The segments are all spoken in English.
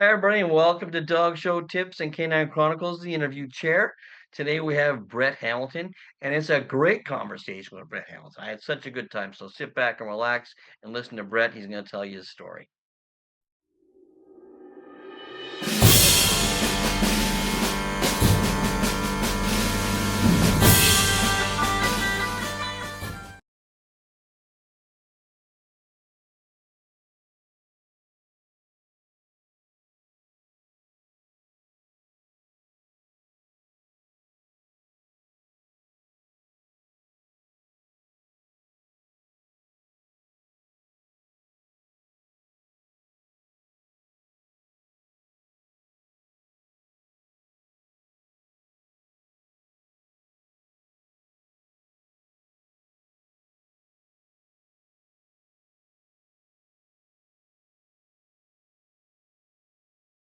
Hi, everybody, and welcome to Dog Show Tips and Canine Chronicles, the interview chair. Today we have Brett Hamilton, and it's a great conversation with Brett Hamilton. I had such a good time, so sit back and relax and listen to Brett. He's going to tell you his story.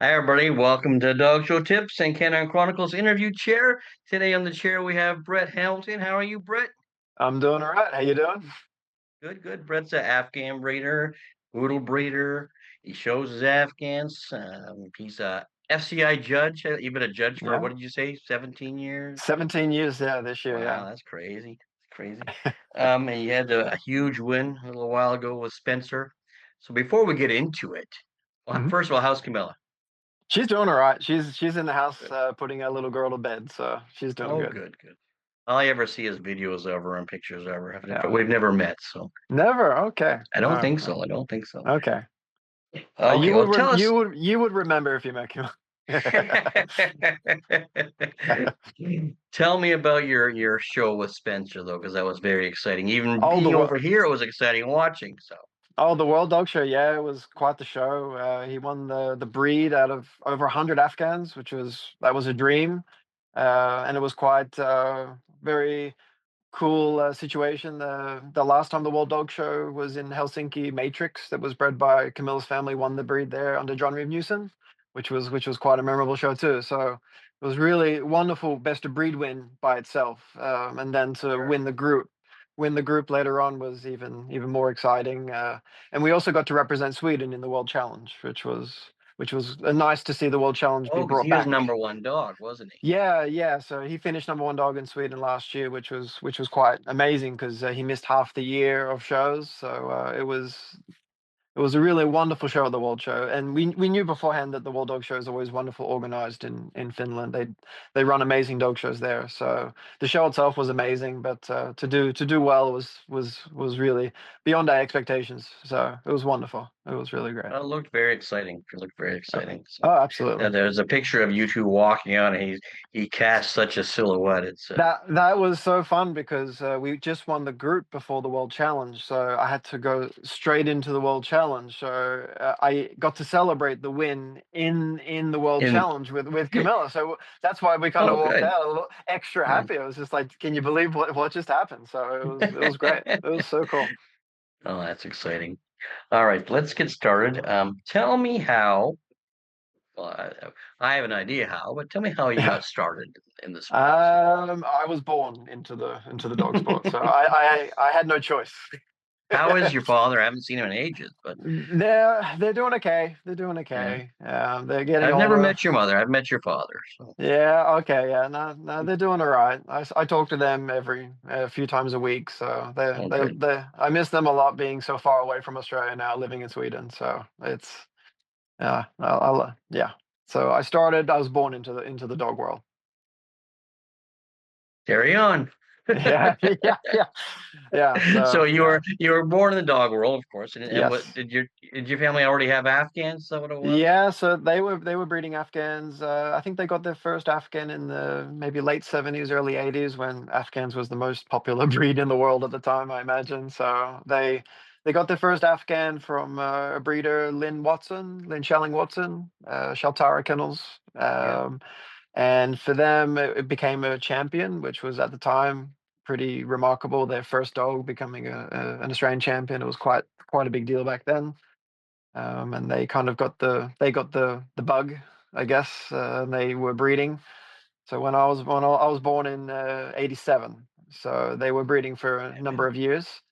Hi, everybody, welcome to Dog Show Tips and Canine Chronicles interview chair. Today on the chair we have Brett Hamilton. How are you, Brett? I'm doing all right. How you doing? Good, good. Brett's an Afghan breeder, poodle breeder. He shows his Afghans. He's a FCI judge. You've been a judge for, Yeah. what did you say, 17 years? 17 years, yeah, this year, Wow, yeah. that's crazy. It's crazy. And he had a huge win a little while ago with Spencer. So before we get into it, well, Mhm. first of all, how's Camilla? She's doing all right. She's in the house Good. putting her little girl to bed, so she's doing Oh, good. good, good. All I ever see is videos of her and pictures of her. Yeah. We've never met, so Never. Okay. I don't No. think No. so. I don't think so. Okay. Okay, You well, would tell us. you would remember if you met him. Tell me about your show with Spencer though, because that was very exciting. Even Oh, being over here, it was exciting watching. So the World Dog Show. Yeah, it was quite the show. He won the breed out of over 100 Afghans, that was a dream, and it was quite very cool situation. The last time the World Dog Show was in Helsinki, Matrix, that was bred by Camilla's family, won the breed there under John Reeve Newson, which was quite a memorable show too. So it was really wonderful best of breed win by itself, and then to sure. win the group later on was even more exciting. And we also got to represent Sweden in the World Challenge, which was nice to see the World Challenge be Oh, because brought he was back. number one dog, wasn't he? Yeah, yeah. So he finished number one dog in Sweden last year, which was quite amazing because he missed half the year of shows. So it was a really wonderful show at the World Show, and we knew beforehand that the World Dog Show is always wonderful organized in Finland. They run amazing dog shows there. So the show itself was amazing, but to do well was really beyond our expectations. So it was wonderful. It was really great. Well, it looked very exciting. It looked very Oh, exciting. So oh, absolutely. there's a picture of you two walking out, and he cast such a silhouette. It's That was so fun because we just won the group before the World Challenge, so I had to go straight into the World Challenge. So I got to celebrate the win in the World in Challenge with Camilla. So that's why we kind of oh, walked good. out a little extra Yeah. happy. I was just like, "Can you believe what just happened?" So it was great. It was so cool. Oh, that's exciting. All right, let's get started. Tell me how. Well, I have an idea how, but tell me how you got started in the sport. So, I was born into the dog sport, so I had no choice. how is your father? I haven't seen him in ages, but They're doing okay. They're doing yeah, okay. They're getting I've never older. met your mother. I've met your father. So, Yeah, okay, yeah, no, no, they're doing all right. I talk to them every a few times a week, so oh, good. I miss them a lot being so far away from Australia now, living in Sweden. So it's yeah. So I was born into the dog world. Carry on. Yeah, yeah, yeah, yeah. So So yeah, you were born in the dog world, of course, and what yes. did your family already have Afghans? Is that what it was? Yeah, so they were breeding Afghans. I think they got their first Afghan in the maybe late 70s, early 80s when Afghans was the most popular breed in the world at the time, I imagine. So they got their first Afghan from a breeder, Lynn Shelling Watson, Shaltara Kennels. Yeah. And for them, it became a champion, which was at the time pretty remarkable. Their first dog becoming an Australian champion. It was quite a big deal back then. And they kind of got the bug, I guess. And they were breeding. So when I was born in '87, so they were breeding for a number Champion. of years.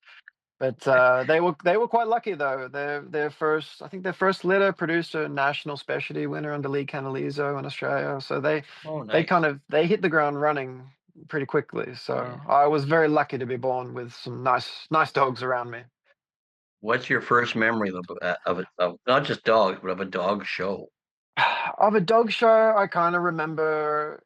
But they were quite lucky though. Their first, I think their first litter produced a national specialty winner under Lee Canalizo in Australia. So Oh, they kind nice. of they hit the ground running pretty quickly. Yeah. So I was very lucky to be born with some nice dogs around me. What's your first memory of not just dogs, but of a dog show? Of a dog show, I kind of remember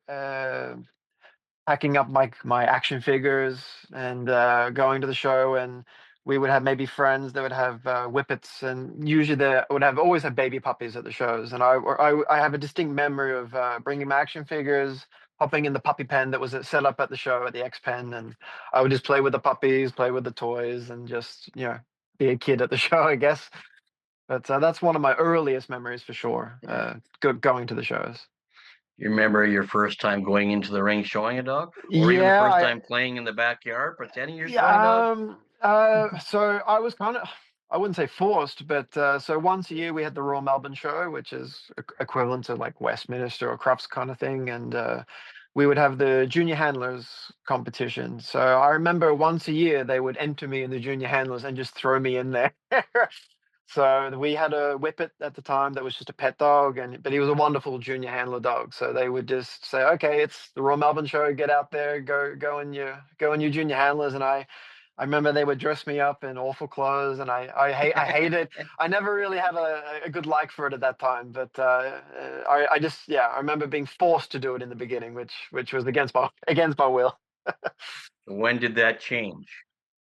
packing up my action figures and going to the show, and we would have maybe friends that would have whippets, and usually they would have always have baby puppies at the shows. And I have a distinct memory of bringing my action figures, hopping in the puppy pen that was set up at the show at the X Pen, and I would just play with the puppies, play with the toys, and just be a kid at the show, I guess. But that's one of my earliest memories for sure. Yeah. Going to the shows. You remember your first time going into the ring showing a dog, or even the Yeah, first I time playing in the backyard, pretending you're showing a dog? Yeah, so I was kind of, I wouldn't say forced, but so once a year we had the Royal Melbourne Show, which is equivalent to like Westminster or Crufts kind of thing, and we would have the junior handlers competition. So I remember once a year they would enter me in the junior handlers and just throw me in there. So we had a Whippet at the time that was just a pet dog, and but he was a wonderful junior handler dog. So they would just say, "Okay, it's the Royal Melbourne Show. Get out there, go in your junior handlers." And I remember they would dress me up in awful clothes, and I hate it. I never really have a good like for it at that time, but I just I remember being forced to do it in the beginning, which was against my will. When did that change?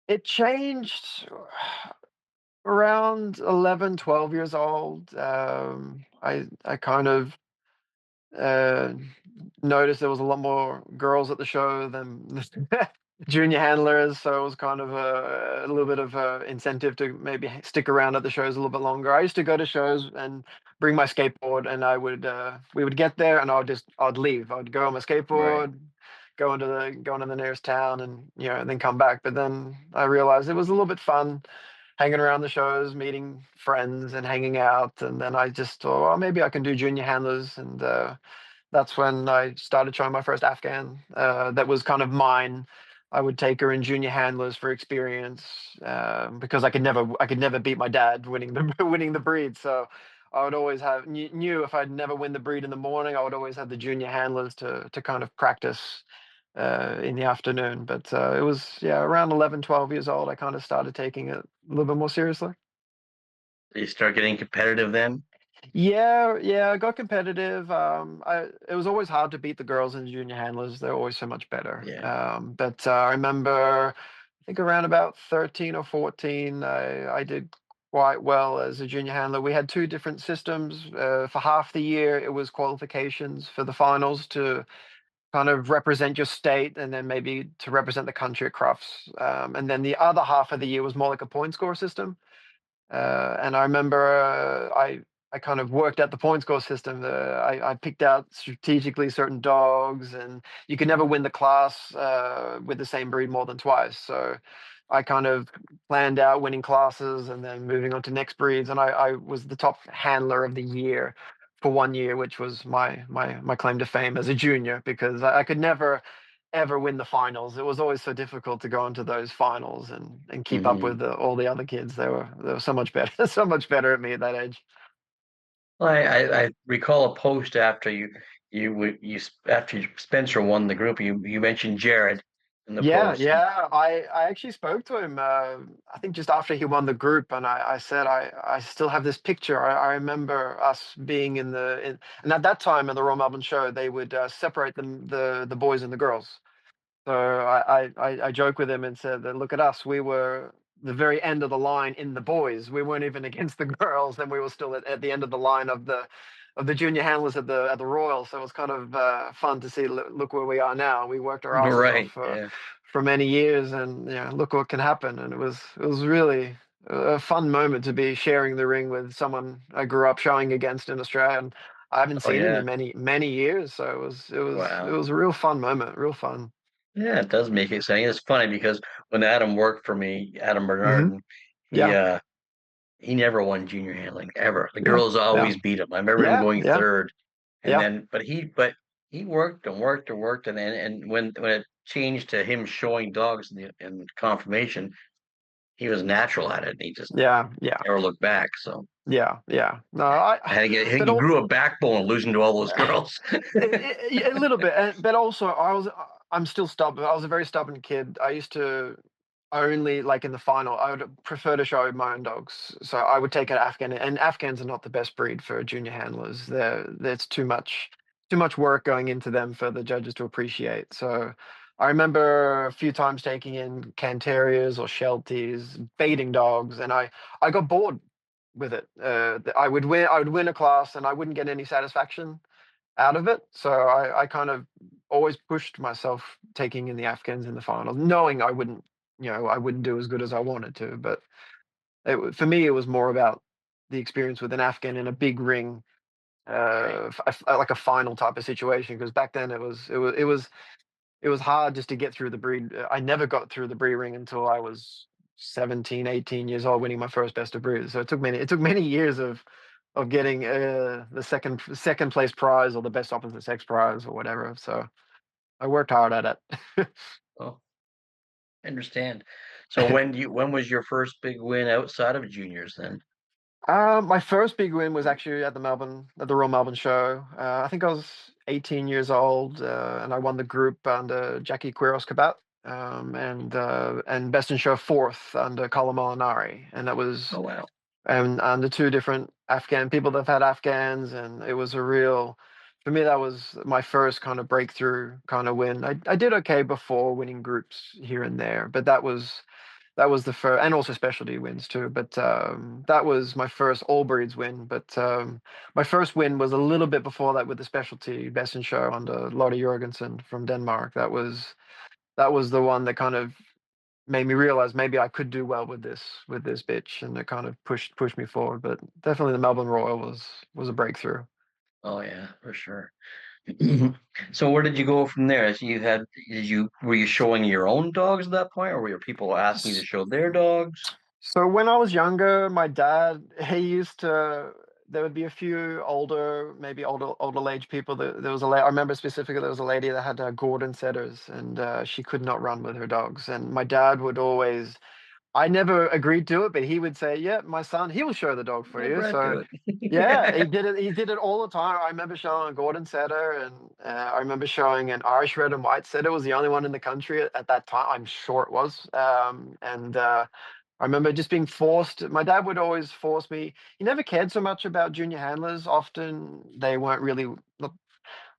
It changed around 11, 12 years old. I kind of uh, noticed there was a lot more girls at the show than junior handlers, so it was kind of a little bit of a incentive to maybe stick around at the shows a little bit longer. I used to go to shows and bring my skateboard, and we would get there, and I'd leave. I'd go on my Right. skateboard, go into the nearest town, and and then come back. But then I realized it was a little bit fun hanging around the shows, meeting friends, and hanging out. And then I just thought, well, maybe I can do junior handlers, and that's when I started showing my first Afghan. That was kind of mine. I would take her in junior handlers for experience because I could never beat my dad winning the winning the breed. So I would always knew if I'd never win the breed in the morning, I would always have the junior handlers to kind of practice in the afternoon. But it was around 11, 12 years old. I kind of started taking it a little bit more seriously. You start getting competitive then? Yeah, yeah, I got competitive. It was always hard to beat the girls in junior handlers. They're always so much better. Yeah. But I remember, I think around about 13 or 14, I did quite well as a junior handler. We had two different systems. For half the year, it was qualifications for the finals to kind of represent your state and then maybe to represent the country at Crufts. And then the other half of the year was more like a point score system. And I remember I kind of worked out the point score system. I picked out strategically certain dogs, and you could never win the class with the same breed more than twice. So I kind of planned out winning classes and then moving on to next breeds. And I was the top handler of the year for 1 year, which was my claim to fame as a junior because I could never ever win the finals. It was always so difficult to go into those finals and keep up with Hmm. all the other kids. They were so much better, so much better at me at that age. Well, I recall a post after after Spencer won the group. You mentioned Jared in the Yeah, post. yeah. I actually spoke to him. I think just after he won the group, and I said I still have this picture. I remember us being and at that time in the Royal Melbourne show, they would separate the boys and the girls. So I joke with him and said that look at us, we were the very end of the line in the boys. We weren't even against the girls, and we were still at the end of the line of the junior handlers at the Royal. So it was kind of fun to see. Look where we are now. We worked our asses off Right. Yeah. for many years, and look what can happen. And it was really a fun moment to be sharing the ring with someone I grew up showing against in Australia. And I haven't Oh seen him yeah. in many years, so it Wow. was a real fun moment, real fun. Yeah, it does make it exciting. It's funny because when Adam worked for me, Adam Hmm. Bernardin, he Yeah, uh he never won junior handling ever. The yeah, girls yeah, always beat him. I remember him yeah, going yeah, third, and yeah. then but he worked and worked and worked, and then and when it changed to him showing dogs in confirmation, he was natural at it, and he just Yeah, yeah, never looked back. So yeah, yeah. No, I think but he all, grew a backbone losing to all those girls. a little bit, but also I'm still stubborn. I was a very stubborn kid. I used to only like in the final. I would prefer to show my own dogs, so I would take an Afghan. And Afghans are not the best breed for junior handlers. There's too much work going into them for the judges to appreciate. So I remember a few times taking in Canteriers or Shelties, baiting dogs, and I got bored with it. I would win a class, and I wouldn't get any satisfaction out of it. So I kind of always pushed myself taking in the Afghans in the final, knowing I wouldn't do as good as I wanted to. But for me, it was more about the experience with an Afghan in a big ring, Right. like a final type of situation. Because back then it was hard just to get through the breed. I never got through the breed ring until I was 17, 18 years old, winning my first best of breed. So it took many years of getting the second place prize or the best opposite sex prize or whatever. So I worked hard at it. Oh, I understand. So when was your first big win outside of juniors then? My first big win was actually at the Royal Melbourne Show. I think I was 18 years old, and I won the group under Jackie Quiros Kabat, and Best in Show fourth under Colin Molinari, and that was Oh wow. and the two different Afghan people that have had Afghans, and it was a real. For me, that was my first kind of breakthrough kind of win. I did okay before winning groups here and there, but that was the first, and also specialty wins too. But that was my first all breeds win. But my first win was a little bit before that with the specialty best in show under Lotte Jorgensen from Denmark. That was the one that kind of made me realize maybe I could do well with this bitch, and it kind of pushed me forward. But definitely the Melbourne Royal was a breakthrough. Oh yeah, for sure. So where did you go from there? So did you were you showing your own dogs at that point, or were people asking you to show their dogs? So when I was younger, my dad, he used to, there would be a few maybe older age people. There was I remember specifically there was a lady that had Gordon setters, and she could not run with her dogs. And my dad would always, I never agreed to it, but he would say, "Yeah, my son, he will show the dog for Let you." Brett So do yeah, it. he did it all the time. I remember showing a Gordon setter, and I remember showing an Irish red and white setter. It was the only one in the country at that time. I'm sure it was. And I remember just being forced. My dad would always force me. He never cared so much about junior handlers. Often they weren't really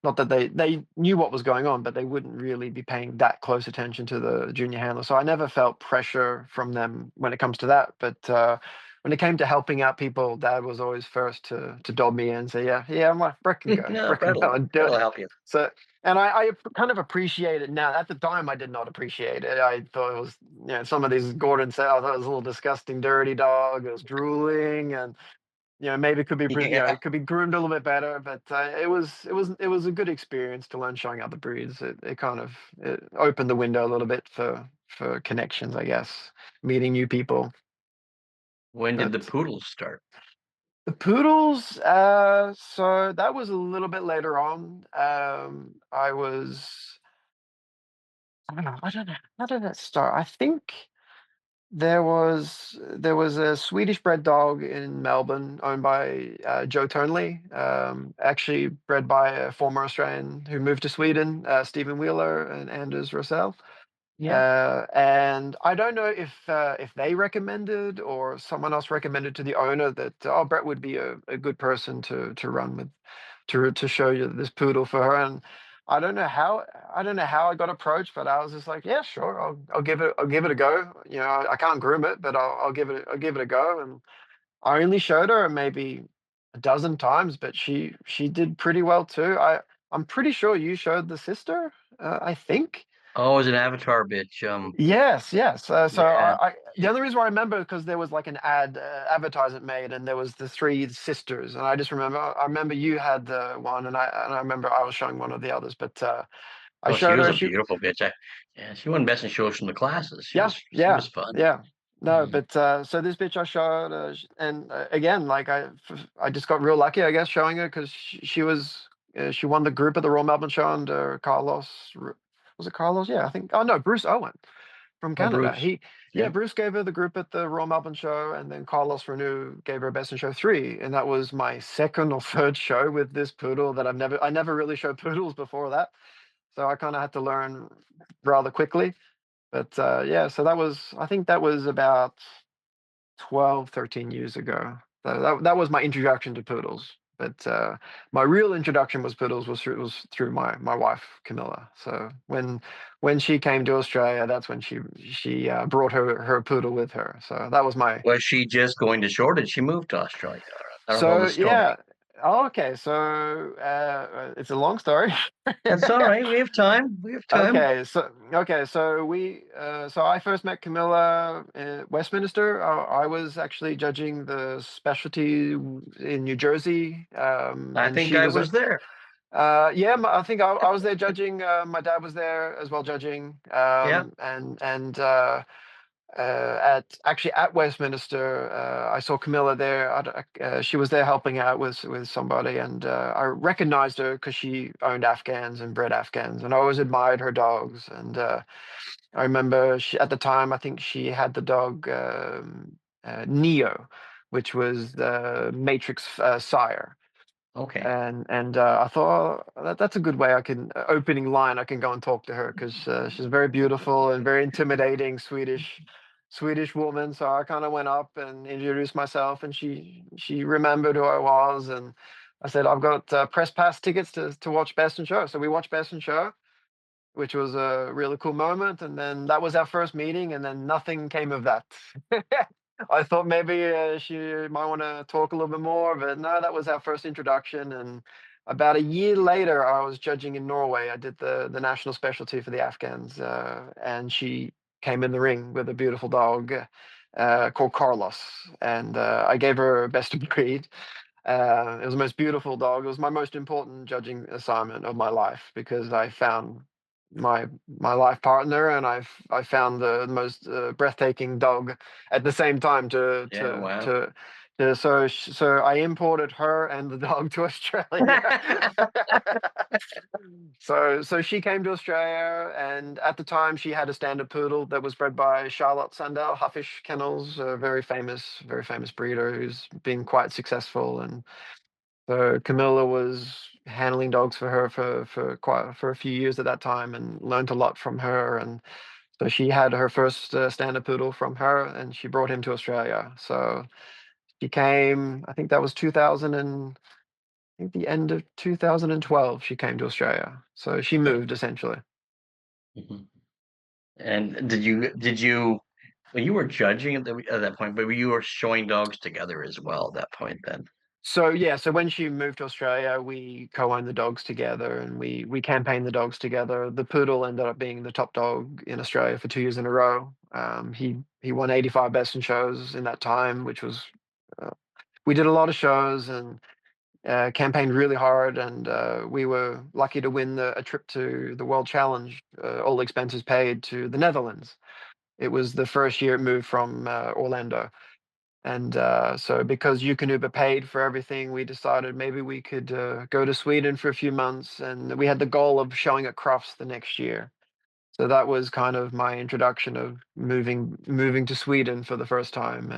not that they knew what was going on, but they wouldn't really be paying that close attention to the junior handler. So I never felt pressure from them when it comes to that. But when it came to helping out people, Dad was always first to dob me in and say, "Yeah, yeah, Brett can go, No, Brett can go and do it." Brett'll help you. So, and I kind of appreciate it now. At the time, I did not appreciate it. I thought it was, some of these Gordon said, I thought it was a little disgusting, dirty dog. It was drooling, and maybe it could be, Yeah. it could be groomed a little bit better, but it was a good experience to learn showing other breeds. It kind of it opened the window a little bit for connections, I guess, meeting new people. When did the But poodles start? the poodles, so that was a little bit later on. I don't know, how did that start? I think there was a Swedish bred dog in Melbourne owned by Joe Tonley, actually bred by a former Australian who moved to Sweden, Stephen Wheeler and Anders Rosell. Yeah. And I don't know if they recommended or someone else recommended to the owner that Brett would be a good person to run with to show you this poodle for her. And I don't know how I got approached, but I was just like, yeah, sure, I'll give it a go. I can't groom it, but I'll give it a go. And I only showed her maybe a dozen times, but she did pretty well too. I'm pretty sure you showed the sister, I think. Oh, it was an Avatar bitch. Yes, yes. So Yeah. the She, only reason why I remember because there was like an advertisement made, and there was the three sisters, and I remember you had the one, and I remember I was showing one of the others, but I oh, she showed was her. a beautiful bitch. Yeah, she won best in shows from the classes. Yeah, She yeah, was fun. yeah. No, Mm. but so this bitch I showed, and again, like I just got real lucky, I guess, showing her because she won the group at the Royal Melbourne Show under Carlos. Was it Carlos? Yeah, I think. Oh no, Bruce Owen from Oh, Canada. Bruce. Yeah, Yeah. Bruce gave her the group at the Royal Melbourne show, and then Carlos Renew gave her Best in Show 3, and that was my second or third show with this poodle that I never really showed poodles before that, so I kind of had to learn rather quickly. But yeah, so I think that was about 12, 13 years ago. That was my introduction to poodles. But my real introduction was poodles was through my wife Camilla. So when she came to Australia, that's when she brought her poodle with her. So that was my Was she just going to shore? Did she move to Australia? I don't know so the yeah. story. Oh, okay, so it's a long story. That's all right. We have time. We have time. So I first met Camilla at Westminster. I was actually judging the specialty in New Jersey, I and think she I was was there. yeah. I think I was there judging. My dad was there as well judging, Yeah. at Westminster, I saw Camilla there. She was there helping out with somebody, and I recognized her because she owned Afghans and bred Afghans, and I always admired her dogs. And I remember at the time, I think she had the dog Neo, which was the Matrix sire. Okay. And I thought, oh, that's a good way I can opening line I can go and talk to her because she's very beautiful and very intimidating Swedish woman. So I kind of went up and introduced myself, and she remembered who I was, and I said I've got press pass tickets to watch Best in Show. So we watched Best in Show, which was a really cool moment. And then that was our first meeting, and then nothing came of that. I thought maybe she might want to talk a little bit more, but no, that was our first introduction. And about a year later, I was judging in Norway. I did the national specialty for the Afghans, and she came in the ring with a beautiful dog called Carlos, and I gave her best of breed. It was the most beautiful dog. It was my most important judging assignment of my life because I found my life partner, and I found the most breathtaking dog at the same time Yeah. Wow. so I imported her and the dog to Australia. So she came to Australia, and at the time she had a standard poodle that was bred by Charlotte Sandell, Huffish Kennels, a very famous breeder who's been quite successful. And so Camilla was handling dogs for her for a few years at that time, and learned a lot from her. And so she had her first standard poodle from her, and she brought him to Australia. So she came, I think that was 2000 and I think the end of 2012 she came to Australia. So she Okay. moved essentially. Mhm. And did you when you were judging at that point, but you were showing dogs together as well at that point then? So yeah, so when she moved to Australia, we co-owned the dogs together, and we campaigned the dogs together. The poodle ended up being the top dog in Australia for 2 years in a row. He won 85 best in shows in that time, which was uh, we did a lot of shows and campaigned really hard, and we were lucky to win a trip to the World Challenge, all expenses paid, to the Netherlands. It was the first year it moved from Orlando. And so, because Uber paid for everything, we decided maybe we could go to Sweden for a few months, and we had the goal of showing at Crufts the next year. So that was kind of my introduction of moving to Sweden for the first time,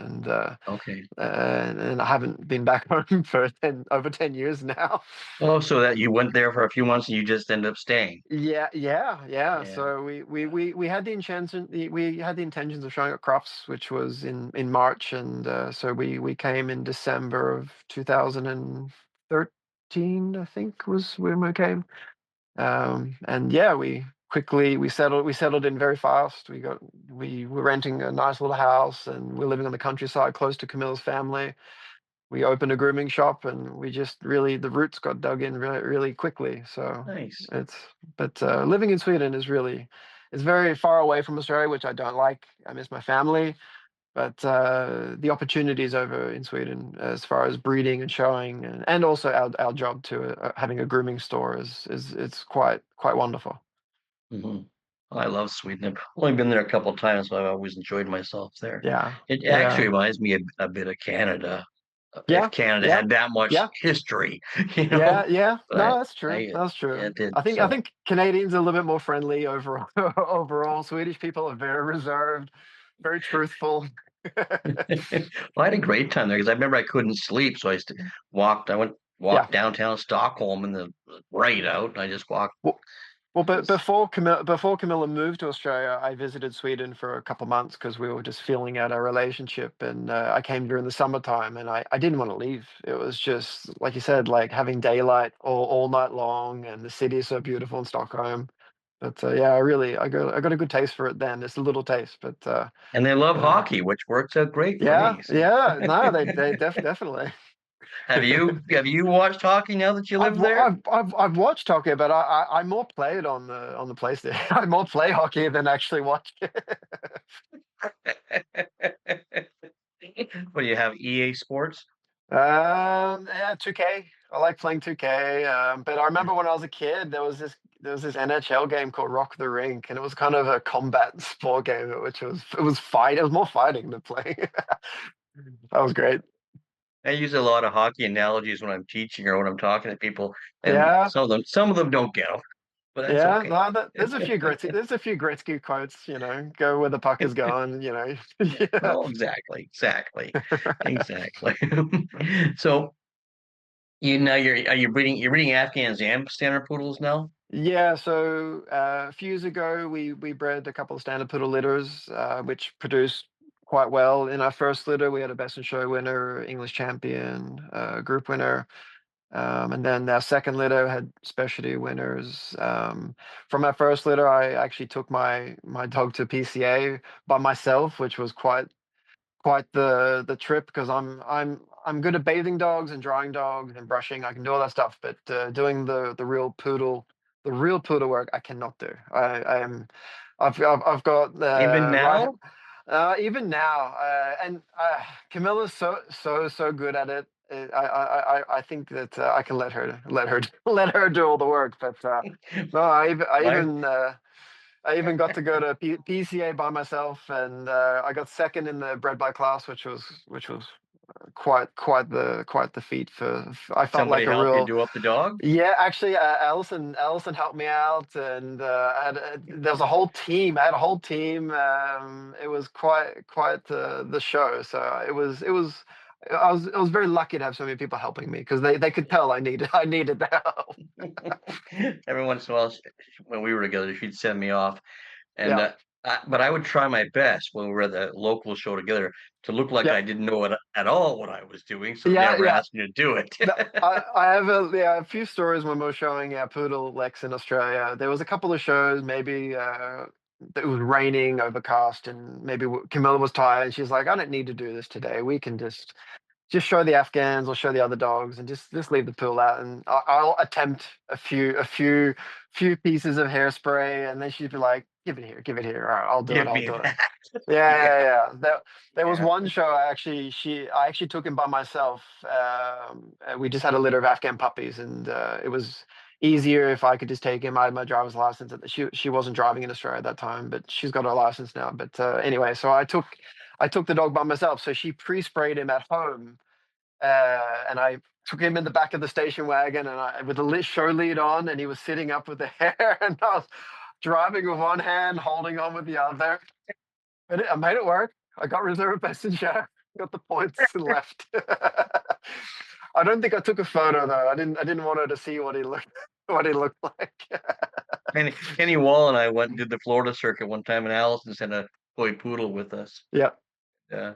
Okay. and I haven't been back home for over 10 years now. Oh, so that you went there for a few months and you just ended up staying. Yeah. Yeah. So we had the intention we had the intentions of showing at Crufts, which was in March, and so we came in December of 2013, I think was when we came. And yeah, we settled in very fast. We were renting a nice little house, and we're living on the countryside close to Camilla's family. We opened a grooming shop, and we just really the roots got dug in really quickly. So Nice. it's but living in Sweden is very far away from Australia, which I don't like. I miss my family, but the opportunities over in Sweden as far as breeding and showing, and also our job to having a grooming store is it's quite wonderful. Hmm. I love Sweden. I've only been there a couple of times, but I've always enjoyed myself there. Yeah, It actually yeah, reminds me a bit of Canada, if yeah, Canada yeah, had that much yeah. history, you know. Yeah. But No, that's true. I, That's yeah, true. it did. I So think Canadians are a little bit more friendly overall. Overall, Swedish people are very reserved. very truthful. Well, I had a great time there because I remember I couldn't sleep, so I went Yeah. walked downtown Stockholm in the right out, and I just walked. Well, well, It but was before Camilla moved to Australia, I visited Sweden for a couple months because we were just feeling out our relationship, and I came during the summertime, and I didn't want to leave. It was just like you said, like having daylight all night long, and the city is so beautiful in Stockholm. But yeah, I got a good taste for it then. It's a little taste, but and they love uh, hockey, which works out great for yeah, me, so yeah, no, they definitely. have you watched hockey now that you live there? I've watched hockey, but I more play it on the PlayStation. I more play hockey than actually watch it. What do you have, EA Sports? Yeah, 2K. I like playing 2K. But I remember when I was a kid, there was this NHL game called Rock the Rink, and it was kind of a combat sport game, which it was fight. It was more fighting than playing. That was great. I use a lot of hockey analogies when I'm teaching or when I'm talking to people, and Yeah, some of them don't get them, but that's yeah. okay. No, there's a few Gretzky quotes. Go where the puck is going. Yeah. Well, exactly, exactly, exactly. So, you're breeding Afghans and standard poodles now? Yeah, so a few years ago, we bred a couple of standard poodle litters, which produced quite well. In our first litter, we had a best in show winner, English champion, group winner, and then our second litter had specialty winners. From our first litter, I actually took my dog to PCA by myself, which was quite the trip because I'm good at bathing dogs and drying dogs and brushing. I can do all that stuff, but doing the real poodle work I cannot do. I am I've got Even right now? even now, and Camilla's so good at it. I think that I can let her do all the work, but no, Why I even got to go to PCA by myself, and I got second in the bred by class, which was quite the feat. I felt somebody like a help you real. do up the dog? Yeah, actually, Allison helped me out, and there was a whole team. I had a whole team. It was quite the show. So I was very lucky to have so many people helping me because they could tell I needed the help. Every once in a while, when we were together, she'd send me off, and Yeah, but I would try my best when we were at the local show together to look like yeah, I didn't know at all what I was doing, so yeah, never yeah. asked me to do it. I have a few stories when we were showing our poodle Lex in Australia. There was a couple of shows, maybe it was raining, overcast, and maybe Camilla was tired. And she's like, "I don't need to do this today. We can just show the Afghans or show the other dogs and just leave the pool out." And I'll attempt a few pieces of hairspray, and then she'd be like, give it here. All right, I'll do it. Give I'll me do it. that. Yeah, Yeah, yeah, yeah. There was yeah. one show I actually took him by myself. We just had a litter of Afghan puppies, and it was easier if I could just take him. I had my driver's license. She wasn't driving in Australia at that time, but she's got her license now. But anyway, so I took the dog by myself. So she pre-sprayed him at home, and I took him in the back of the station wagon, and with the show lead on, and he was sitting up with the hair, and I was driving with one hand, holding on with the other. I made it work. I got reserve passenger, got the points, and left. I don't think I took a photo though. I didn't want her to see what he looked what he looked like. Kenny Wall and I went and did the Florida circuit one time, and Allison sent a toy poodle with us. Yeah, Uh,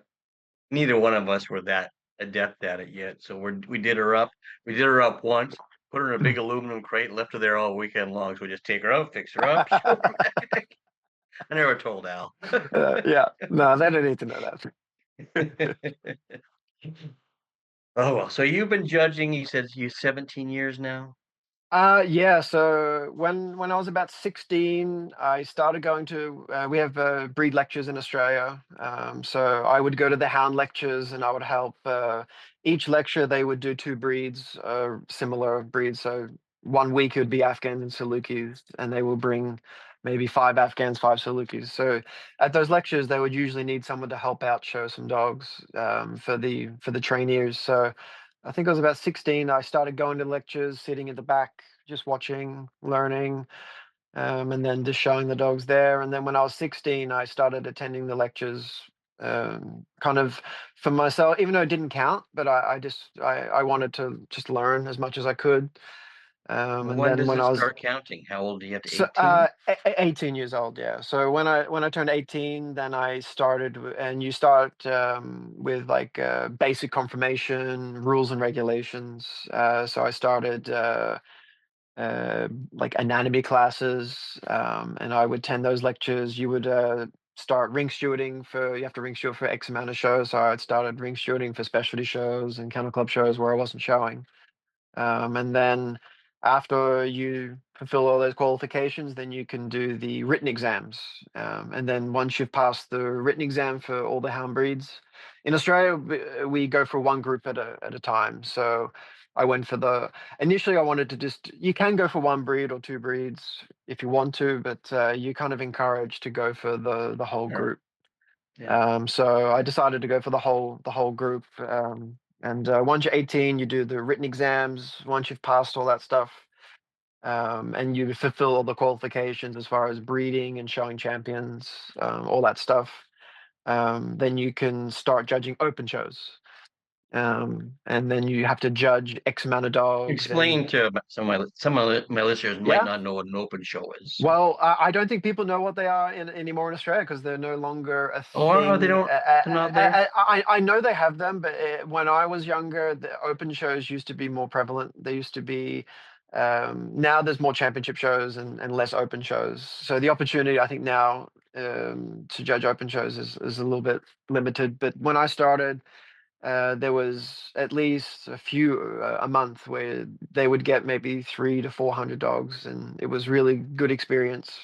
Neither one of us were that adept at it yet, so we did her up. We did her up once, put her in a big aluminum crate, and left her there all weekend long. So we just take her out, fix her up. I never told Al. yeah. No, they don't need to know that. Oh well, so you've been judging. You said you 17 years now. Yeah. So when I was about 16, I started going to. We have breed lectures in Australia. So I would go to the hound lectures, and I would help. Each lecture they would do two breeds, similar breeds. So one week it would be Afghans and Salukis, and they will bring maybe five Afghans, five Salukis. So at those lectures, they would usually need someone to help out show some dogs for the trainees. So I think I was about 16. I started going to lectures, sitting at the back, just watching, learning. and then just showing the dogs there. And then when I was 16, I started attending the lectures, kind of for myself, even though it didn't count, but I wanted to just learn as much as I could. And When then does when it I was start counting? How old do you have to so 18? 18 years old, yeah. So when I turned 18, then I started, and you start with like basic confirmation, rules and regulations. So I started. Like anatomy classes, and I would attend those lectures. You would start ring stewarding for you have to ring steward for X amount of shows. So I had started ring stewarding for specialty shows and kennel club shows where I wasn't showing. And then after you fulfill all those qualifications, then you can do the written exams. And then once you've passed the written exam for all the hound breeds, in Australia, we go for one group at a time. So I went for the initially I wanted to just you can go for one breed or two breeds if you want to, but you're kind of encouraged to go for the whole Sure. group. Yeah. So I decided to go for the whole group. And once you're 18, you do the written exams. Once you've passed all that stuff, and you fulfill all the qualifications as far as breeding and showing champions, all that stuff, then you can start judging open shows. And then you have to judge X amount of dogs. Explain And to some of my listeners might yeah, not know what an open show is. well, I don't think people know what they are anymore in Australia because they're no longer a Oh, they thing. don't. They're not there. I know they have them, but when I was younger, the open shows used to be more prevalent. They used to be. Now there's more championship shows and less open shows. So the opportunity, I think, now to judge open shows is a little bit limited. But when I started, there was at least a few a month where they would get maybe 300 to 400 dogs, and it was really good experience.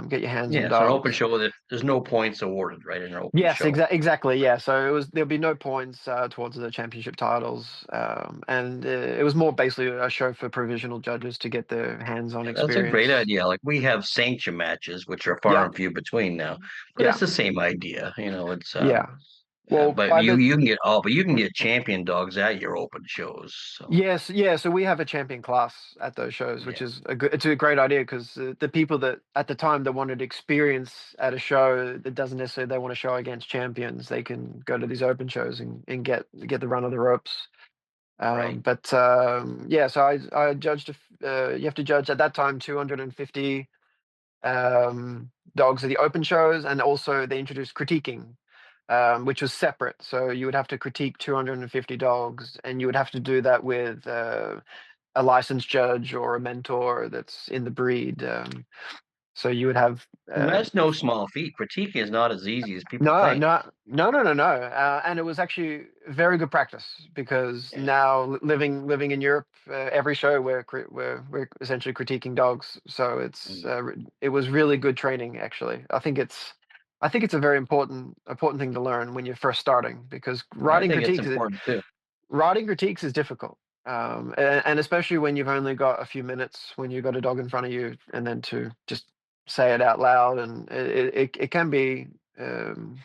Get your hands on Yeah, so an open dogs. show that there's no points awarded, right? In an open Yes, show. exactly. Yeah, so it was there'll be no points towards the championship titles, and it was more basically a show for provisional judges to get their hands-on Yeah, that's a great experience. idea. Like we have sanction matches, which are far Yeah, and few between now, but it's yeah, the same idea. It's yeah. Well, but you can get champion dogs at your open shows. So yes, yeah. So we have a champion class at those shows, which yeah, is a good. It's a great idea because the people that at the time that wanted experience at a show that doesn't necessarily they want to show against champions, they can go to these open shows and get the run of the ropes. right. But yeah, so I judged. You have to judge at that time 250 dogs at the open shows, and also they introduced critiquing, which was separate. So you would have to critique 250 dogs, and you would have to do that with a licensed judge or a mentor that's in the breed. So you would have And that's no small feat. Critique is not as easy as people no, think. no. And it was actually very good practice because Yeah, now living in Europe, every show we're essentially critiquing dogs. So mm, it was really good training. Actually, I think it's a very important thing to learn when you're first starting because I think it's important too. writing critiques is difficult. And especially when you've only got a few minutes when you've got a dog in front of you, and then to just say it out loud, and it can be um,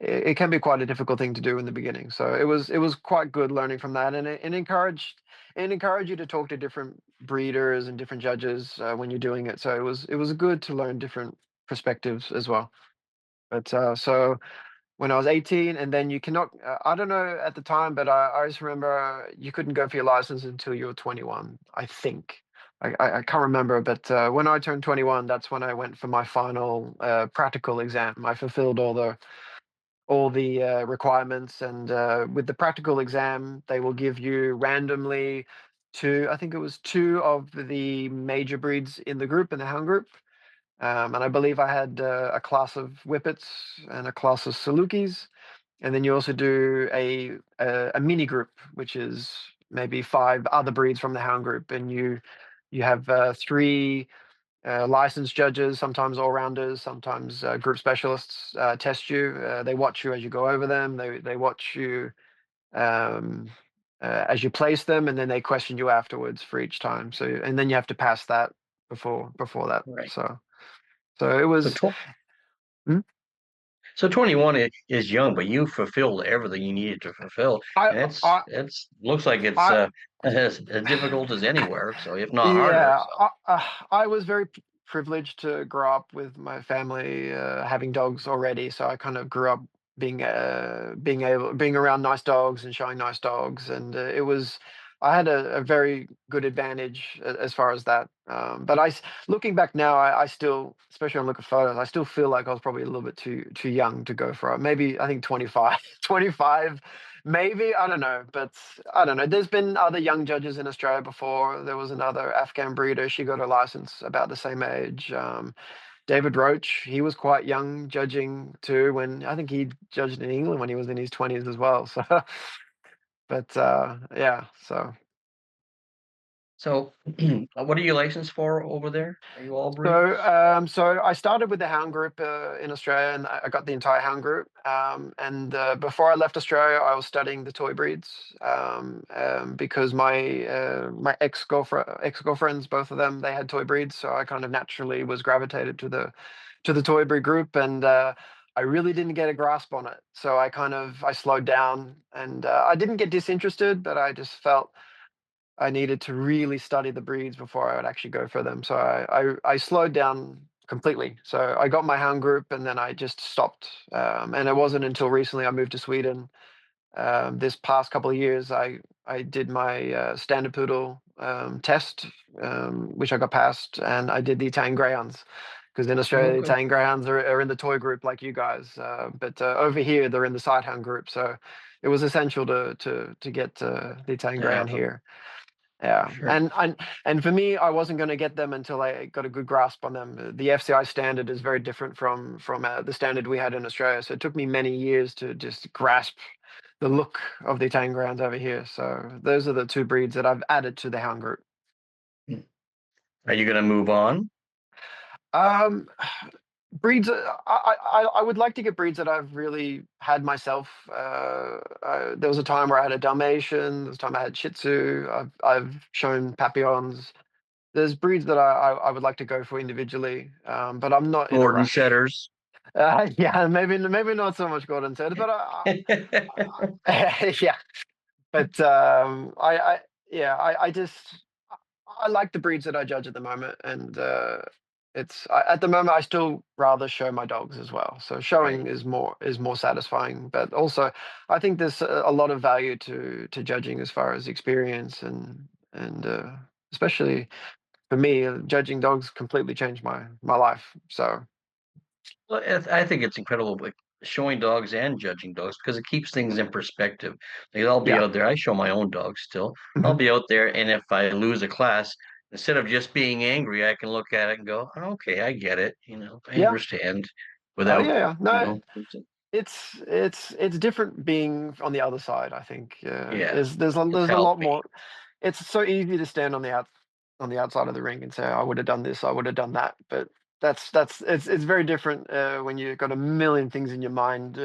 it can be quite a difficult thing to do in the beginning. So it was quite good learning from that, and it encouraged you to talk to different breeders and different judges when you're doing it. So it was good to learn different perspectives as well. But so when I was 18, and then you cannot. I don't know at the time, but I just remember you couldn't go for your license until you were 21. I think. I can't remember, but when I turned 21, that's when I went for my final practical exam. I fulfilled all the requirements, and with the practical exam, they will give you randomly two. I think it was two of the major breeds in the group in the hound group, and I believe I had a class of Whippets and a class of Salukis, and then you also do a mini group, which is maybe five other breeds from the hound group, and you have three licensed judges, sometimes all rounders, sometimes group specialists test you. They watch you as you go over them. They watch you um, as you place them, and then they question you afterwards for each time. So and then you have to pass that before that. Right. So it So, was. tw Hmm? so 21 is young, but you fulfilled everything you needed to fulfill, I and I it's looks like it's I as difficult as anywhere. So if not harder. Yeah, So I was very privileged to grow up with my family having dogs already, so I kind of grew up being around nice dogs and showing nice dogs, and it was I had a very good advantage as far as that. Looking back now, I still, especially when I look at photos, I still feel like I was probably a little bit too young to go for it. Maybe I think 25, 25, maybe, I don't know, but I don't know. There's been other young judges in Australia before. There was another Afghan breeder. She got her license about the same age. David Roach, he was quite young judging too. When I think he judged in England when he was in his 20s as well. So, but yeah, so. So, what are you licensed for over there? Are you all So, breeds? so I started with the Hound Group in Australia, and I got the entire Hound Group. And before I left Australia, I was studying the toy breeds because my ex girlfriends, both of them, they had toy breeds, so I kind of naturally was gravitated to the toy breed group, and I really didn't get a grasp on it. So I slowed down, and I didn't get disinterested, but I just felt I needed to really study the breeds before I would actually go for them. So I slowed down completely. So I got my hound group and then I just stopped. And it wasn't until recently I moved to Sweden. This past couple of years, I did my standard poodle test, which I got passed, and I did the Italian Greyhounds. Because in Oh, Australia, the good. Italian Greyhounds are in the toy group like you guys, but over here they're in the Sighthound group. So it was essential to get the Italian To Greyhound have them, here. Yeah, sure. and for me, I wasn't going to get them until I got a good grasp on them. The FCI standard is very different from the standard we had in Australia, so it took me many years to just grasp the look of the Italian grounds over here. So those are the two breeds that I've added to the hound group. Mm. Are you going to move on? Um, breeds, I would like to get breeds that I've really had myself. There was a time where I had a Dalmatian. There was a time I had Shih Tzu. I've shown Papillons. There's breeds that I would like to go for individually, but I'm not in a Gordon rush. setters. Yeah, maybe not so much Gordon said, but yeah, but yeah, I just I like the breeds that I judge at the moment, and at the moment I still rather show my dogs as well. So Right. showing is more satisfying, but also I think there's a lot of value to judging as far as experience and especially for me, judging dogs completely changed my life. So Well, I think it's incredible, like showing dogs and judging dogs because it keeps things in perspective. Like I'll be yeah, out there. I show my own dogs still. I'll hmm be out there, and if I lose a class, instead of just being angry, I can look at it and go, "Okay, I get it. I yeah, understand." oh Without, yeah, yeah. you No, know, it's different being on the other side. I think yeah, it's there's a helped lot me. more. It's so easy to stand on the outside of the ring and say, I would have done this, I would have done that. But that's it's very different when you've got a million things in your mind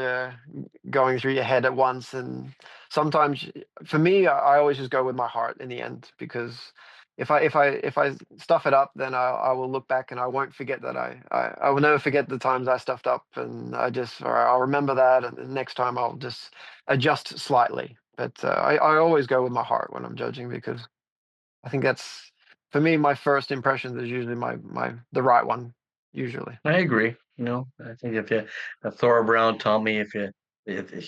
going through your head at once. And sometimes, for me, I always just go with my heart in the end because if I stuff it up, then I will look back and I won't forget that I will never forget the times I stuffed up, and all right, I'll remember that, and the next time I'll just adjust slightly. But I always go with my heart when I'm judging because I think that's for me my first impressions is usually my the right one usually. I agree. I think Thora Brown taught me if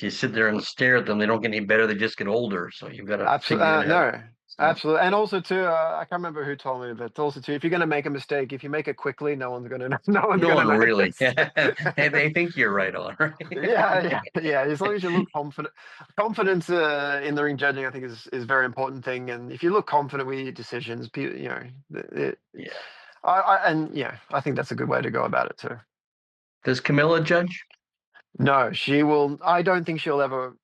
you sit there and stare at them, they don't get any better. They just get older. So you've got to Absolutely, figure it out. no, So absolutely, and also too, I can't remember who told me, but also too, if you're gonna make a mistake, if you make it quickly, no one's gonna no one's no gonna one really, notice. and they think you're right on, right? Yeah, yeah, yeah. As long as you look confident, confidence in the ring judging, I think is a very important thing. And if you look confident with your decisions, Yeah. and yeah, I think that's a good way to go about it too. Does Camilla judge? No, she will. I don't think she'll ever.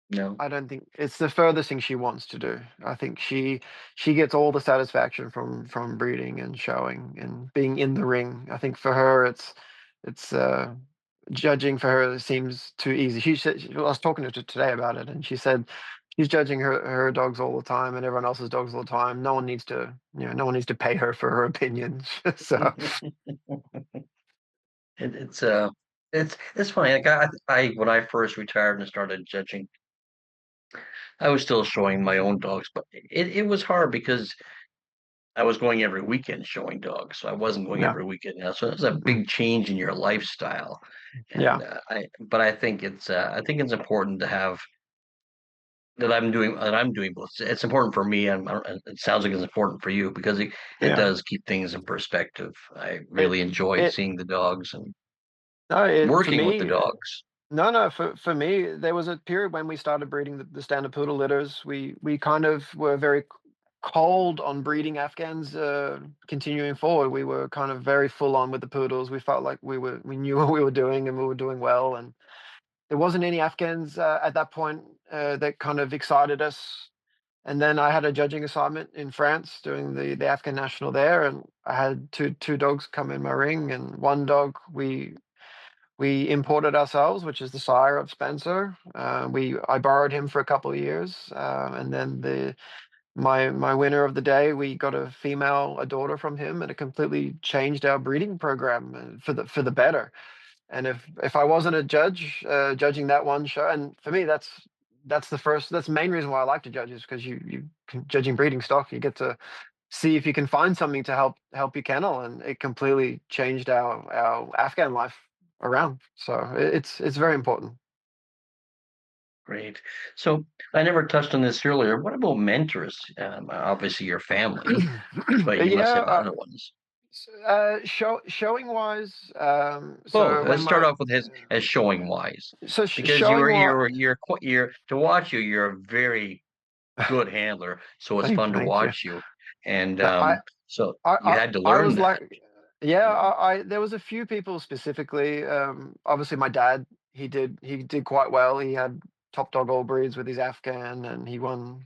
No. I don't think it's the furthest thing she wants to do. I think she gets all the satisfaction from breeding and showing and being in the ring. I think for her, it's judging for her seems too easy. She said I was talking to her today about it, and she said she's judging her dogs all the time and everyone else's dogs all the time. No one needs to pay her for her opinions. So It, it's funny. Like I when I first retired and started judging, I was still showing my own dogs, but it was hard because I was going every weekend showing dogs, so I wasn't going Yeah. every weekend now. So it's a Mm. big change in your lifestyle, Yeah. and but I think it's important to have that I'm doing both. It's important for me, and it sounds like it's important for you because it Yeah. does keep things in perspective. I It really enjoy it seeing the dogs and no, it for working with the me. dogs. No, no, for me, there was a period when we started breeding the standard poodle litters. We kind of were very cold on breeding Afghans. Continuing forward, we were kind of very full on with the poodles. We felt like we knew what we were doing and we were doing well. And there wasn't any Afghans at that point that kind of excited us. And then I had a judging assignment in France doing the Afghan national there, and I had two dogs come in my ring, and one dog we imported ourselves, which is the sire of Spencer. I borrowed him for a couple of years, and then the my winner of the day, we got a daughter from him, and it completely changed our breeding program for the better. And if I wasn't a judge judging that one show, and for me that's the main reason why I like to judge is because judging breeding stock, you get to see if you can find something to help your kennel, and it completely changed our Afghan life around. So it's very important. Great. So I never touched on this earlier. What about mentors? Obviously, your family, but you must Yeah, have other ones. showing wise, Both. so Let's when start my off with his as showing wise, because showing what you're to watch you. You're a very good handler, so it's fun to thank you. watch you, and I so I you I had to I learn was that. like, yeah, Yeah. I there was a few people specifically. Obviously, my dad, he did quite well. He had top dog all breeds with his Afghan, and he won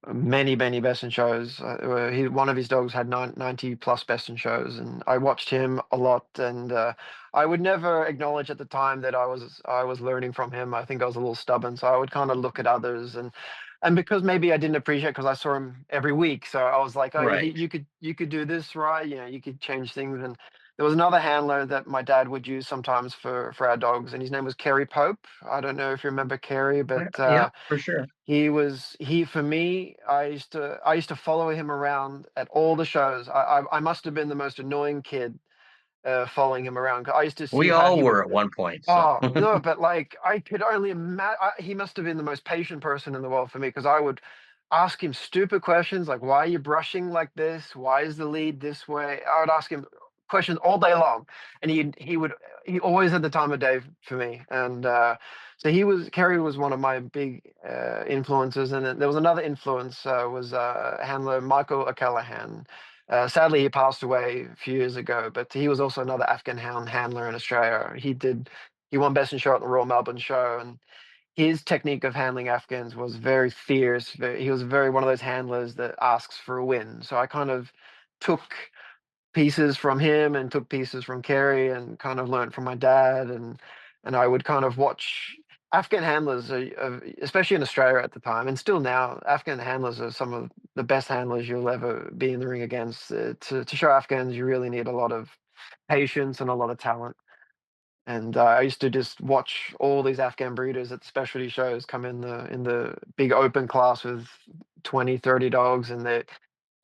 many best in shows. One of his dogs had 90 plus best in shows, and I watched him a lot. And I would never acknowledge at the time that I was learning from him. I think I was a little stubborn, so I would kind of look at others and because maybe I didn't appreciate because I saw him every week, so I was like, oh, Right. you could do this right, you know, you could change things. And there was another handler that my dad would use sometimes for our dogs, and his name was Kerry Pope. I don't know if you remember Kerry, but Yeah, for sure. he for me, I used to follow him around at all the shows. I must have been the most annoying kid following him around. 'Cause I used to see We how all he would. were at one point. So Oh no, but like I could only imagine. He must have been the most patient person in the world for me because I would ask him stupid questions like, "Why are you brushing like this? Why is the lead this way?" I would ask him questions all day long, and he always had the time of day for me. And so Kerry was one of my big influences, and then there was another influence was handler Michael O'Callaghan. Sadly, he passed away a few years ago, but he was also another Afghan hound handler in Australia. He won Best in Show at the Royal Melbourne Show, and his technique of handling Afghans was very fierce. He was very one of those handlers that asks for a win. So I kind of took pieces from him and took pieces from Kerry and kind of learned from my dad, and I would kind of watch Afghan handlers, especially in Australia at the time and still now. Afghan handlers are some of the best handlers you'll ever be in the ring against. To show Afghans, you really need a lot of patience and a lot of talent. And I used to just watch all these Afghan breeders at the specialty shows come in the big open class with 20, 30 dogs, and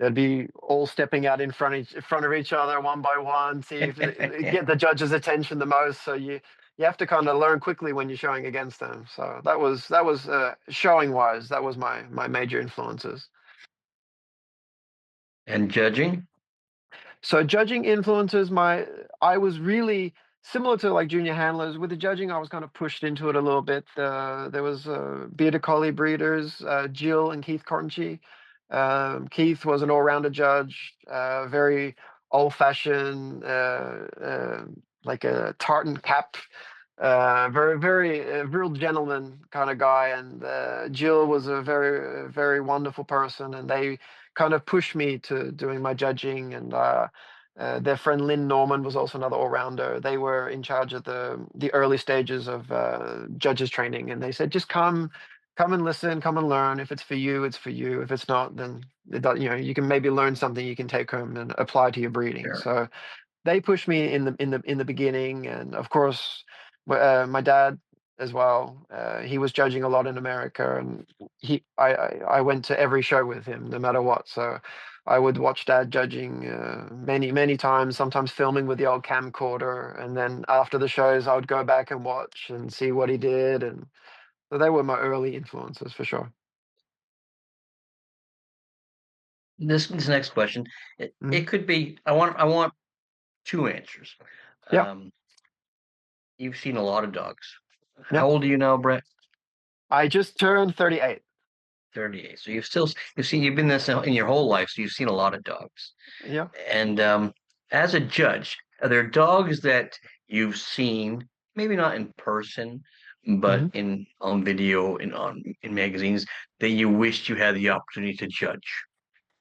they'd be all stepping out in front of each other one by one, see if they get the judge's attention the most. So you have to kind of learn quickly when you're showing against them. So that was showing wise. That was my major influences. and judging. So judging influences I was really similar to like junior handlers with the judging. I was kind of pushed into it a little bit. There was bearded collie breeders, Jill and Keith Cornichi. Keith was an all-rounder judge, very old-fashioned, like a tartan cap, very real gentleman kind of guy. And Jill was a very wonderful person, and they kind of pushed me to doing my judging. And their friend Lynn Norman was also another all-rounder. They were in charge of the early stages of judges training, and they said, just come and listen, come and learn. If it's for you, it's for you. If it's not, then you know, you can maybe learn something you can take home and apply to your breeding. Sure. So they pushed me in the beginning, and of course, my dad as well. He was judging a lot in America, and I went to every show with him, no matter what. So I would watch Dad judging many, many times, sometimes filming with the old camcorder. And then after the shows, I would go back and watch and see what he did. And so they were my early influences for sure. This next question, it Hmm. could be. I want two answers. Yeah, Um, you've seen a lot of dogs. yeah. How old are you now, Brett? I just turned 38. 38. So you've been this in your whole life, so you've seen a lot of dogs. Yeah. And as a judge, are there dogs that you've seen, maybe not in person, but Hmm. in on video and on in magazines that you wished you had the opportunity to judge?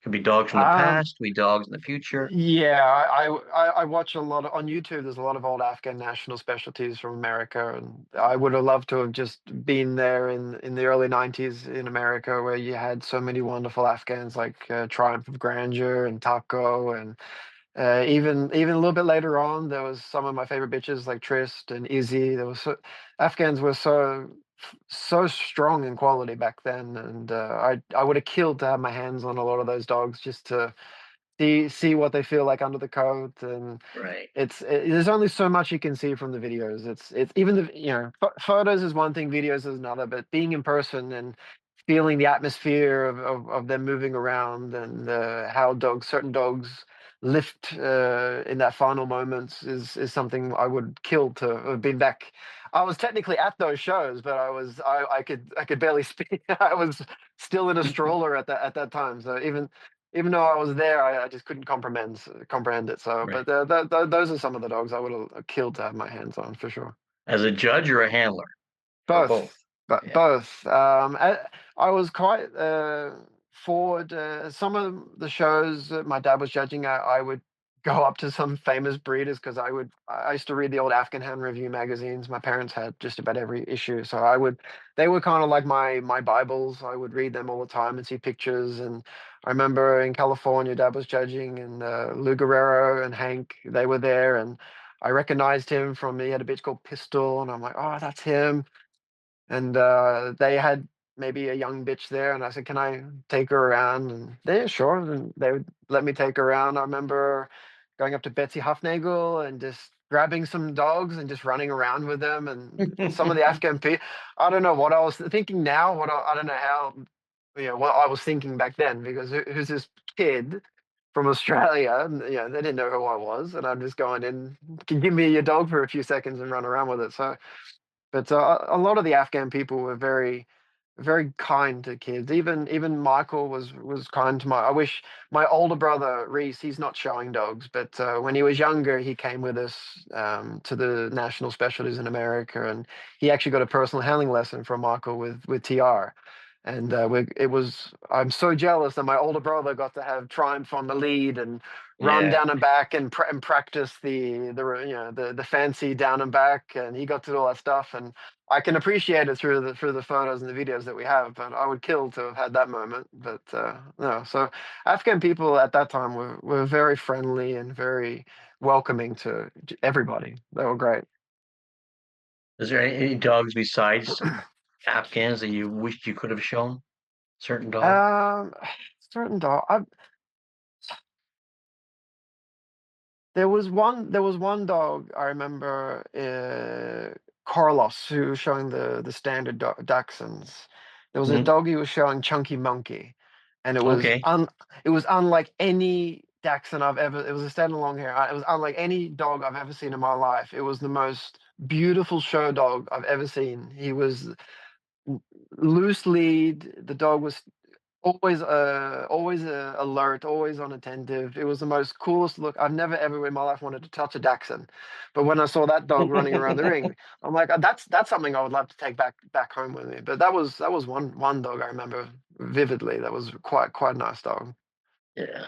Could be dogs from the Um, past, could be dogs in the future. yeah, I watch a lot on YouTube. There's a lot of old Afghan national specialties from America, and I would have loved to have just been there in the early '90s in America, where you had so many wonderful Afghans like Triumph of Grandeur and Taco, and even a little bit later on, there was some of my favorite bitches like Trist and Izzy. Afghans were so strong in quality back then, and I would have killed to have my hands on a lot of those dogs just to see what they feel like under the coat. And Right. there's only so much you can see from the videos. It's even the photos is one thing, videos is another, but being in person and feeling the atmosphere of them moving around, and how certain dogs lift in that final moments is something I would kill to have been back. I was technically at those shows, but I could barely speak. I was still in a stroller at that time. So even though I was there, I just couldn't comprehend it. So, Right. but those are some of the dogs I would have killed to have my hands on for sure. As a judge or a handler or both. Both, but Yeah. both. I was quite forward. Some of the shows that my dad was judging, I would go up to some famous breeders because I used to read the old Afghan Hand Review magazines. My parents had just about every issue, so they were kind of like my Bibles. I would read them all the time and see pictures. And I remember in California, Dad was judging, and Lou Guerrero and Hank, they were there, and I recognized him he had a bitch called Pistol, and I'm like, oh, that's him. And they had maybe a young bitch there, and I said, "Can I take her around?" And they, sure, and they would let me take her around. I remember going up to Betsy Huffnagel and just grabbing some dogs and just running around with them. And some of the Afghan people, I don't know what I was thinking now. I don't know how, what I was thinking back then, because who's this kid from Australia? And, they didn't know who I was, and I'm just going in. Can you give me your dog for a few seconds and run around with it? So. But a lot of the Afghan people were very, very kind to kids. Even Michael was kind to my. I wish my older brother Reese. He's not showing dogs, but when he was younger, he came with us to the national specialties in America, and he actually got a personal handling lesson from Michael with TR. And it was. I'm so jealous that my older brother got to have Triumph on the lead and run Yeah. down and back and practice the fancy down and back, and he got to do all that stuff. And I can appreciate it through the photos and the videos that we have, but I would kill to have had that moment. But no, so Afghan people at that time were very friendly and very welcoming to everybody. They were great. Is there any dogs besides Afghans that you wished you could have shown? Certain dog? Um, certain dog. There was one dog I remember, Carlos, who was showing the standard Dachshunds. There was a Mhm. dog he was showing, Chunky Monkey, and Okay. it was unlike any Dachshund I've ever. It was a standard long hair. It was unlike any dog I've ever seen in my life. It was the most beautiful show dog I've ever seen. He was loose lead. The dog was always alert, always unattentive. It was the most coolest look. I've never ever in my life wanted to touch a Dachshund, but when I saw that dog running around the ring, I'm like, that's something I would love to take back home with me. But that was one dog I remember vividly. That was quite a nice dog. Yeah.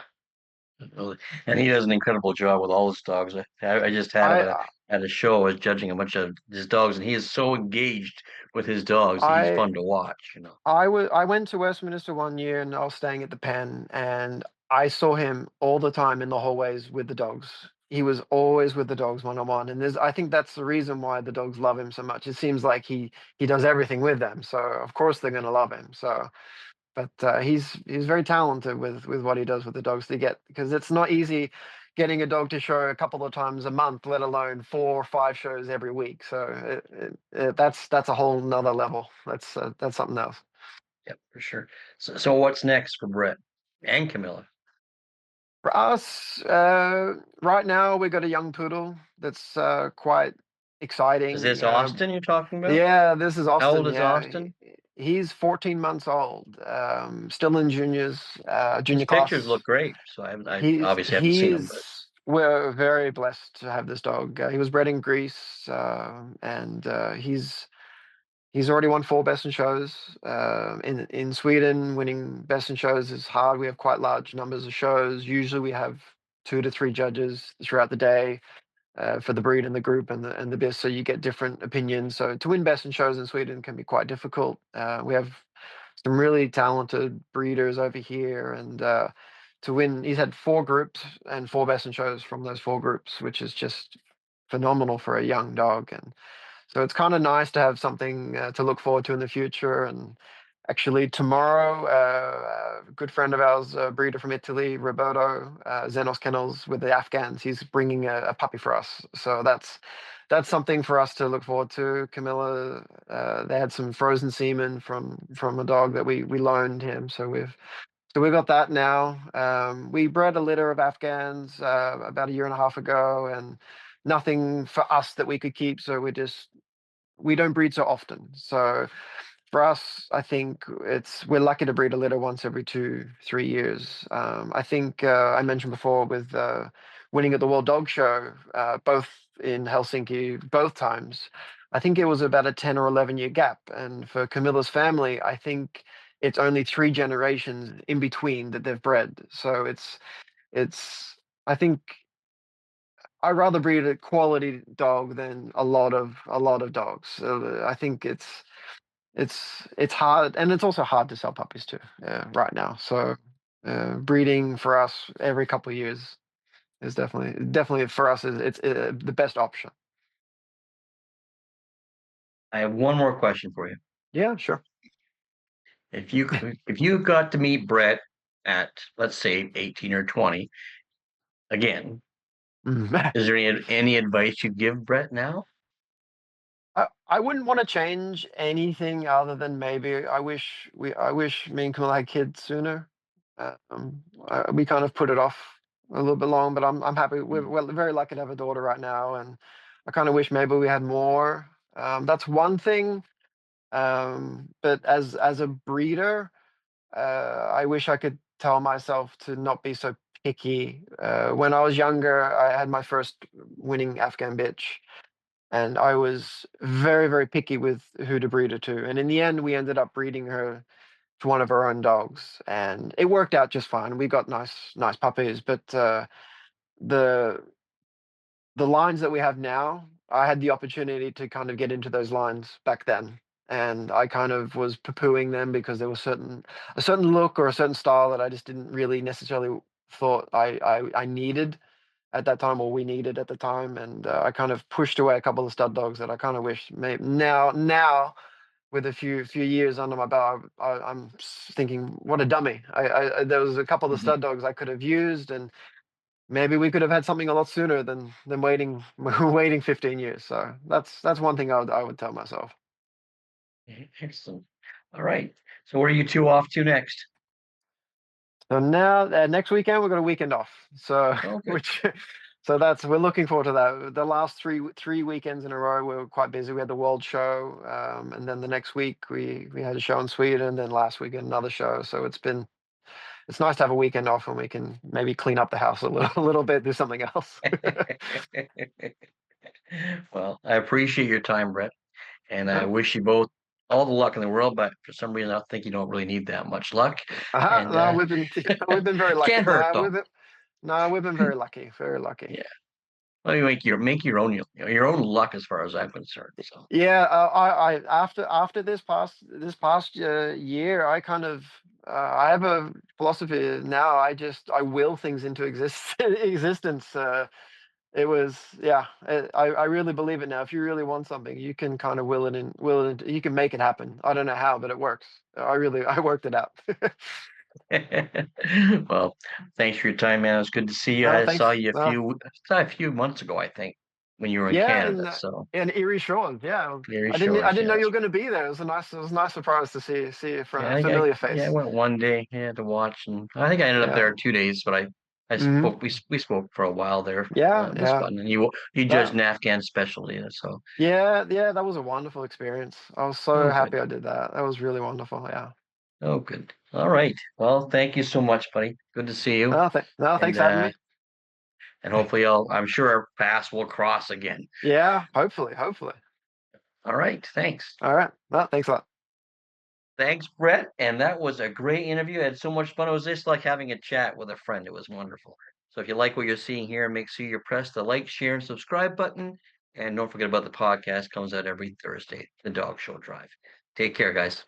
Really. And he does an incredible job with all his dogs. I just had him I at a show. I was judging a bunch of his dogs, and he is so engaged with his dogs. He's I fun to watch. I went to Westminster one year, and I was staying at the Pen, and I saw him all the time in the hallways with the dogs. He was always with the dogs one on one, and I think that's the reason why the dogs love him so much. It seems like he does everything with them, so of course they're going to love him. So But he's very talented with what he does with the dogs to get, because it's not easy getting a dog to show a couple of times a month, let alone 4 or 5 shows every week. So that's a whole nother level. That's something else. Yep, for sure. So what's next for Brett and Camilla? For us, right now we got a young poodle that's quite Is exciting. this Austin you're talking about? Yeah, this is How Austin. old is Yeah, Austin? he's 14 months old, still in His junior pictures class. look great. So I He's obviously haven't seen him, but he's we're very blessed to have this dog. He was bred in Greece, and he's already won 4 best in shows. In Sweden, winning best in shows is hard. We have quite large numbers of shows. Usually, we have 2 to 3 judges throughout the day for the breed and the group and the best. So you get different opinions. So to win best in shows in Sweden can be quite difficult. We have some really talented breeders over here, and to win, he's had 4 groups and 4 best in shows from those 4 groups, which is just phenomenal for a young dog. And so it's kind of nice to have something to look forward to in the future. And actually, tomorrow, a good friend of ours, a breeder from Italy, Roberto, Zenos Kennels with the Afghans, he's bringing a puppy for us. So that's something for us to look forward to. Camilla, they had some frozen semen from a dog that we loaned him, so we've got that now. We bred a litter of Afghans about a year and a half ago, and nothing for us that we could keep. So we don't breed so often. So for us, I think we're lucky to breed a litter once every 2, 3 years. I think I mentioned before with winning at the World Dog Show, both in Helsinki, both times. I think it was about a 10 or 11 year gap, and for Camilla's family, I think it's only 3 generations in between that they've bred. So it's I think I'd rather breed a quality dog than a lot of dogs. I think it's hard, and it's also hard to sell puppies too, right now. So breeding for us every couple of years is definitely for us is it's the best option. I have one more question for you. Yeah, sure. If you got to meet Brett at, let's say, 18 or 20 again, Mhm. is there any advice you'd give Brett now? I wouldn't want to change anything other than maybe I wish me and Camilla had kids sooner. We kind of put it off a little bit long, but I'm happy. We're very lucky to have a daughter right now, and I kind of wish maybe we had more. That's one thing. But as a breeder, I wish I could tell myself to not be so picky. When I was younger, I had my first winning Afghan bitch, and I was very, very picky with who to breed her to. And in the end, we ended up breeding her to one of our own dogs, and it worked out just fine. We got nice puppies, but the the lines that we have now, I had the opportunity to kind of get into those lines back then, and I kind of was poo-pooing them because there was a certain look or a certain style that I just didn't really necessarily thought I needed at that time, or we needed at the time, and I kind of pushed away a couple of stud dogs that I kind of wish maybe now with a few years under my belt, I'm thinking, what a dummy! There was a couple of Mhm. stud dogs I could have used, and maybe we could have had something a lot sooner than waiting waiting 15 years. So that's one thing I would tell myself. Excellent. All right. So where are you two off to next? So now next weekend we've got a weekend off. So Oh, good. which so that's we're looking forward to that. The last three weekends in a row we were quite busy. We had the World Show, and then the next week we had a show in Sweden, and then last weekend another show. So it's nice to have a weekend off and we can maybe clean up the house a little a little bit, do something else. Well, I appreciate your time, Brett, and I Yeah. wish you both all the luck in the world, but for some reason, I think you don't really need that much luck. And No, we've been very lucky. can't hurt though. No, we've been very lucky, very lucky. Yeah. Well, you make your own your own luck as far as I'm concerned. So Yeah, after this past year, I kind of I have a philosophy now. I will things into existence. It was, yeah, I really believe it now. If you really want something, you can kind of will it into, you can make it happen. I don't know how, but it works. I worked it out. Well, thanks for your time, man. It was good to see you. No, I saw thanks. you No, saw a few months ago, I think, when you were in yeah, Canada. So in Erie Shores. Yeah, very I shores, didn't know you yes. were going to be there. It was a nice surprise to see Yeah, a familiar I face. went one day, yeah, to watch, and I think I ended up Yeah. there 2 days. But I Hmm. spoke. We spoke for a while there. Yeah, It was yeah. fun, and you judged That an Afghan specialty, so yeah, that was a wonderful experience. I was so oh, good. happy I did that. That was really wonderful. Yeah. Oh, good. All right. Well, thank you so much, buddy. Good to see you, No, thanks and for having me. hopefully, I'm sure our paths will cross again. Yeah, hopefully, hopefully. All right. Thanks. All right. No, thanks a lot. Thanks, Brett. And that was a great interview. I had so much fun. It was just like having a chat with a friend. It was wonderful. So if you like what you're seeing here, make sure you press the like, share, and subscribe button. And don't forget about the podcast. Comes out every Thursday, The Dog Show Drive. Take care, guys.